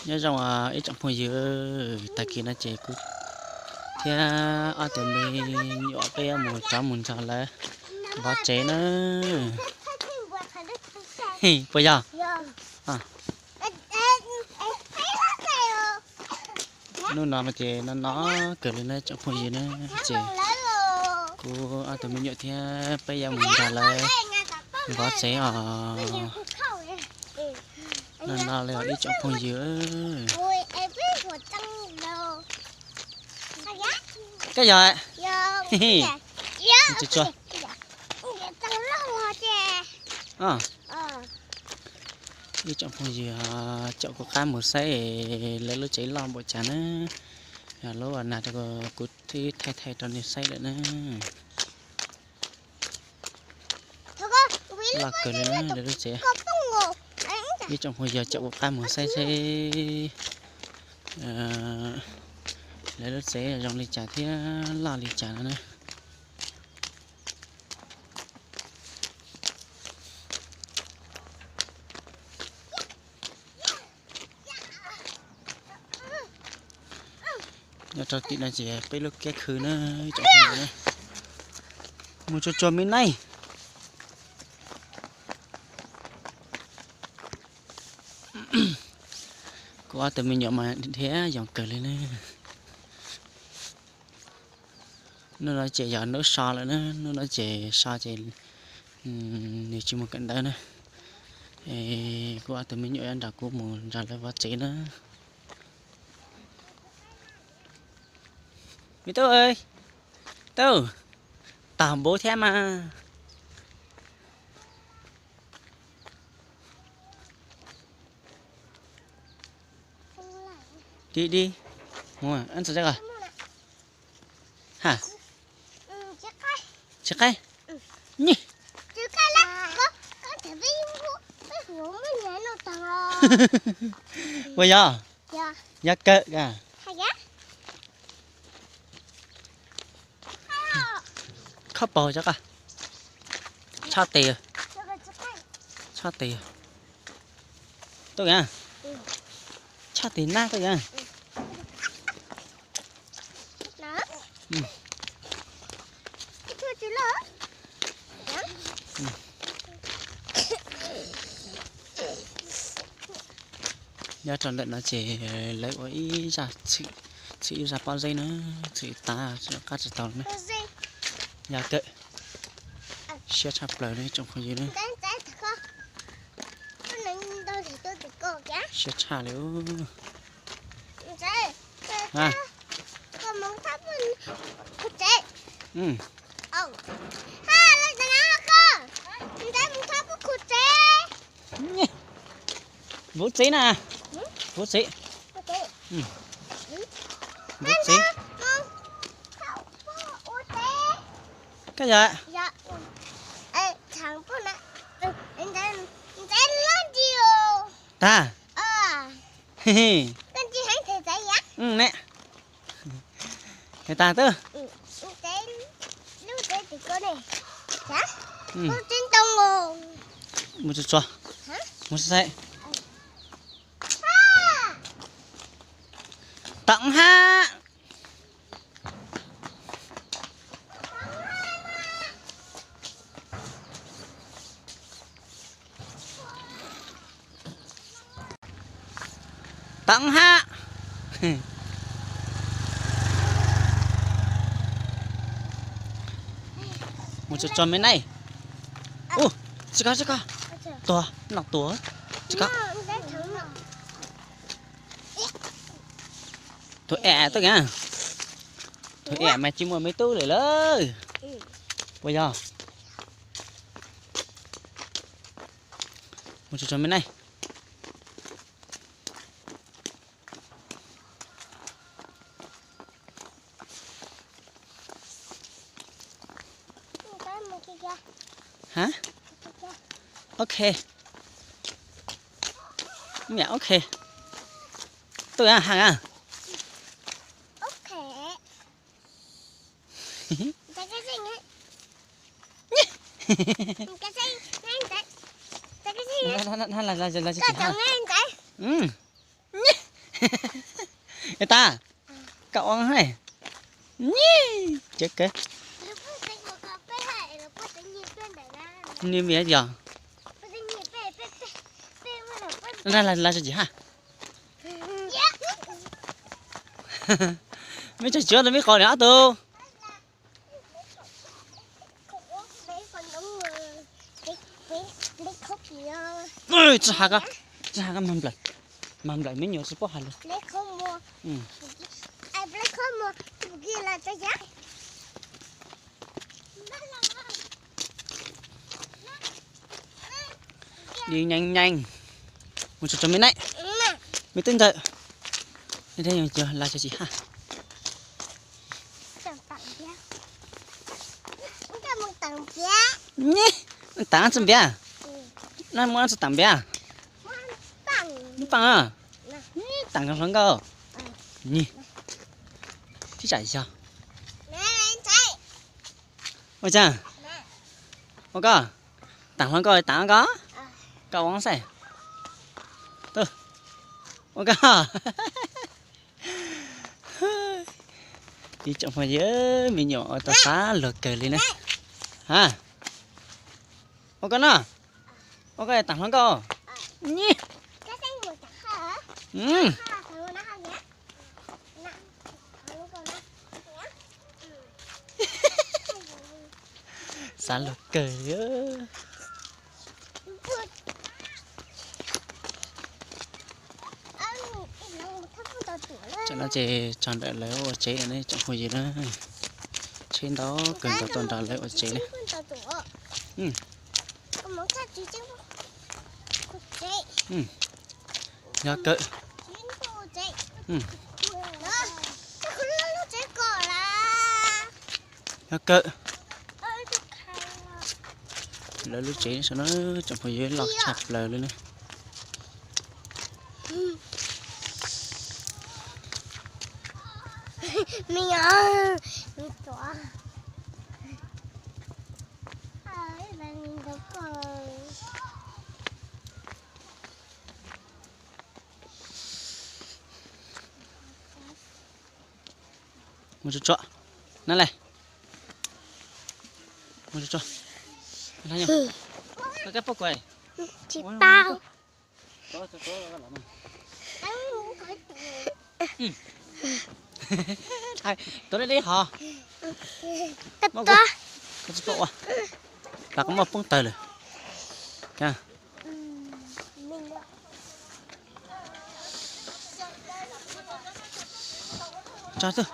nhớ rằng ít trong phong dừa ta kia nó chơi cút thì ở từ mình nhỏ cái một trò là vắt chế nó bây giờ à nó mà chơi nó cởi lên nó trong phong dừa nó chơi cô ở từ mình nhỏ thì bây giờ mình trả lời vắt chế ở nó là ít trong phong dừa cái gì chị cho đi trong phòng gì chậu có cá một say lấy lúa cháy lon bộ chán á lúa ở nào cho cút thì thay trong này say lại nữa là cười lên để lúa cháy đi trong phòng giờ chậu có cá một say lấy lúa cháy trong ly trà thì là ly trà nữa nhà trò chị là chỉ bây lúc cái khứ nó chọn này một cho bên này có từ mình nhỏ mà thế dòng cờ lên nữa nó là chỉ giờ nó so lại nó chỉ so chỉ nếu chỉ một cạnh đó nữa có từ mình nhỏ ăn đặc của một ra lại vắt chế nữa mi tao ơi tao bố thế mà đi mua ăn sao rồi hả chắc cái nhỉ bây giờ giá cỡ cả khóc bò chắc à cho tiền tôi à cho tiền na tôi à nhà tròn lợn nó chỉ lấy gói ra chị ra bao giây nữa chị ta cắt chỉ tàu nữa nhà cỡ xe chập lời đấy trong không gì nữa xe chả liếu à vút xí nè vút xí vút xí cái gì dạ thằng con nè anh ta con chị hãy thử thấy nhá nè người ta tư lúc đấy thì con này hả con trên tông ngô một chút cho một sợi tặng ha tặng ha một chút cho mấy này ô chị cá to nặng to chị cá thôi ẹ tôi nghe thôi ẹ mà chỉ mua mấy túi nàyเลยbây giờ một chút cho mấy này hả ok mẹ ok tôi à hàng à Ê ta, cậu ăn hay. Nhí, chết kìa. Niêm gì giờ? Là gì hả? Mấy trò chưa tôi biết coi nữa tôi. Ôi, chứ hả cái mầm lại mấy nhiều support hả luôn. Đi nhanh nhanh. Một chút cho mình đấy. Mình tin thật. Thế đây chưa là cho chị hả? Nhé, tặng some bia. Nó muốn ăn tặng bia. Nó tặng à? Tặng cái phần cơ. Nhỉ. Chị chạy sao? Ôi cha. Ôi cơ. Tặng phần cơ tặng có. Cậu ăn sao? Từ. Ôi cơ. Đi trong phòng dưới mình nhỏ tao xá lượt kề lên này. Hả? Ok nó. Ok tặng hắn cô. Nhí. Xá lượt kề á. Cho nó chế chọn đợi lấy ô chế này chẳng có gì nữa. Trên đó cần có toàn đợi lấy ô chế này. Nhà cỡ. Nhà cỡ. Lấy lúc chế cho nó chẳng có gì lọt chặt lời lên này. Mình ơi, mình tỏa. Mình đâu còn. Một chút chọ, nè này, một chút chọ, nè nhở, cái bốc quay, Chị bao. có Thôi, tôi đi hả? Tất Có cả. chút bộ à? Là có một phong tờ rồi, nha. Cho tôi.